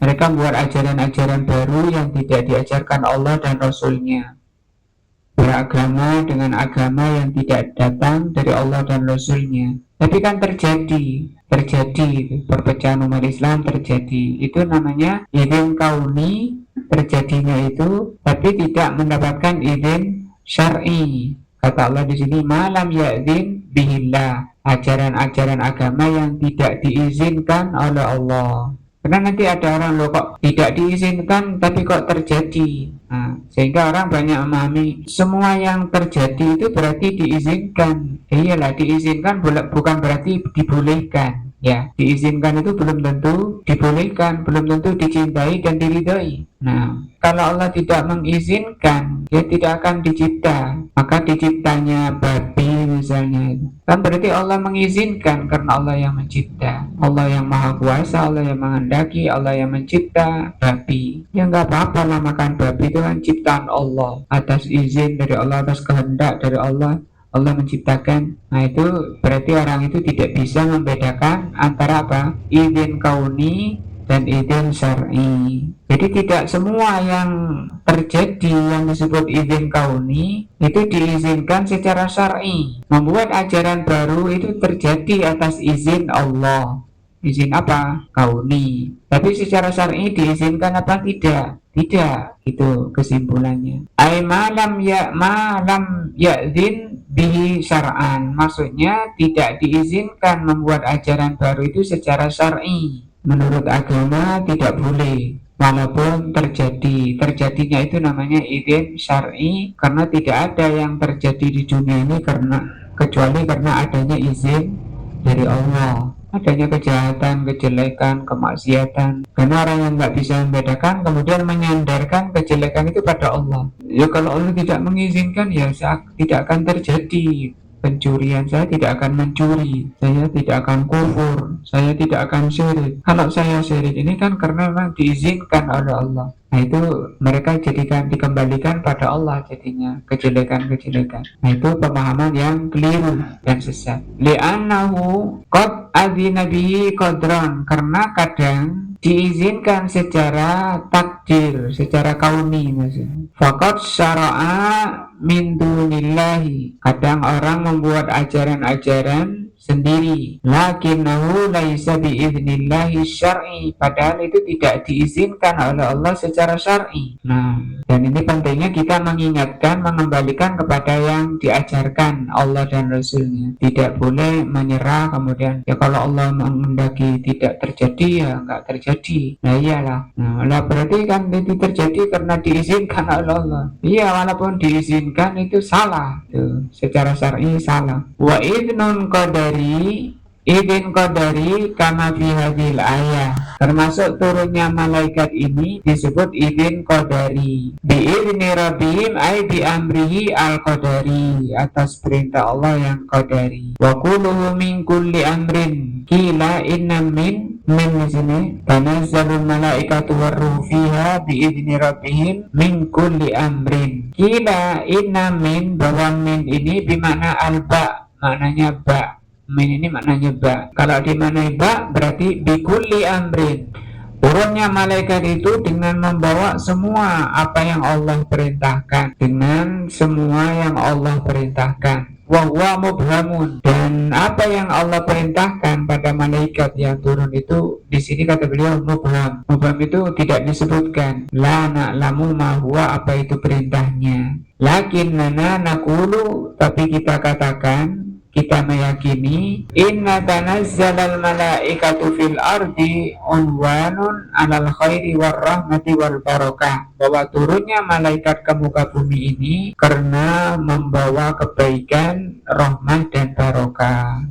Mereka membuat ajaran-ajaran baru yang tidak diajarkan Allah dan Rasul-Nya, beragama dengan agama yang tidak datang dari Allah dan Rasul-Nya. Tapi kan terjadi perpecahan umat Islam terjadi. Itu namanya izin kauni terjadinya itu, tapi tidak mendapatkan izin syar'i. Kata Allah di sini, malam ya'zin bihillah, ajaran-ajaran agama yang tidak diizinkan oleh Allah. Karena nanti ada orang loh kok tidak diizinkan tapi kok terjadi. Nah, sehingga orang banyak memahami semua yang terjadi itu berarti diizinkan. Iyalah, diizinkan bukan berarti dibolehkan. Ya, diizinkan itu belum tentu dibolehkan, belum tentu dicintai dan diridhoi. Nah, kalau Allah tidak mengizinkan, dia tidak akan dicipta. Maka diciptanya babi misalnya, kan berarti Allah mengizinkan karena Allah yang mencipta. Allah yang maha kuasa, Allah yang menghendaki, Allah yang mencipta babi. Ya nggak apa-apa lah makan babi, itu kan ciptaan Allah. Atas izin dari Allah, atas kehendak dari Allah, Allah menciptakan. Nah itu berarti orang itu tidak bisa membedakan antara apa? Izin kauni dan izin syar'i. Jadi tidak semua yang terjadi yang disebut izin kauni itu diizinkan secara syar'i. Membuat ajaran baru itu terjadi atas izin Allah. Izin apa? Kauni. Tapi secara syar'i diizinkan apa tidak? Tidak, itu kesimpulannya. Ai malam ya'zin bihi syar'an. Maksudnya tidak diizinkan membuat ajaran baru itu secara syar'i. Menurut agama tidak boleh. Walaupun terjadinya itu namanya izin syar'i, karena tidak ada yang terjadi di dunia ini kecuali karena adanya izin dari Allah. Adanya kejahatan, kejelekan, kemaksiatan. Karena orang yang nggak bisa membedakan kemudian menyandarkan kejelekan itu pada Allah. Ya kalau Allah tidak mengizinkan, ya tidak akan terjadi pencurian, saya tidak akan mencuri, saya tidak akan kufur, saya tidak akan syirik. Kalau saya syirik ini kan karena memang diizinkan oleh Allah. Nah itu mereka dikembalikan pada Allah jadinya kejelekan-kejelekan. Nah itu pemahaman yang keliru dan sesat. Li'annahu qad adzina bihi qadran, karena kadang diizinkan secara takdir, secara kauni maksudnya. Faqad syara'a min dunillahi, kadang orang membuat ajaran-ajaran sendiri, lakinnahu laisa biiznillahi syar'i, padahal itu tidak diizinkan oleh Allah secara syar'i. Nah, dan ini pentingnya kita mengingatkan, mengembalikan kepada yang diajarkan Allah dan Rasulnya. Tidak boleh menyerah kemudian ya kalau Allah menghendaki tidak terjadi ya nggak terjadi. Nah iyalah, nah berarti kan itu terjadi karena diizinkan oleh Allah. Iya, walaupun diizinkan itu salah, itu secara syar'i salah. Wa idnun qadari, izin qadari kama fi hadhil ayah, termasuk turunnya malaikat ini disebut izin qadari. Bi idzni rabbihim ay bi amrihi al qadari, atas perintah Allah yang qadari. Wa kulluhu min kulli amrin kila inna min di sini tanazzalul malaikatu warruhu fiha bi idzni rabbihim min kulli amrin. Kila inna min, bahwa min ini bimakna al-ba, maknanya ba. Min ini maknanya ba. Kalau dimaknai ba berarti bikulli amrin. Turunnya malaikat itu dengan membawa semua apa yang Allah perintahkan, dengan semua yang Allah perintahkan. Wa huwa mubhamun, dan apa yang Allah perintahkan pada malaikat yang turun itu di sini kata beliau mubham. Mubham itu tidak disebutkan. La na'lamu ma huwa, apa itu perintahnya. Lakinnana naqulu, tapi kita katakan, kita meyakini, inna tanazzalal malaikatu fil ardi unwanun alal khairi war rahmati wal barakah, bahwa turunnya malaikat ke muka bumi ini karena membawa kebaikan, rahmat dan barokah.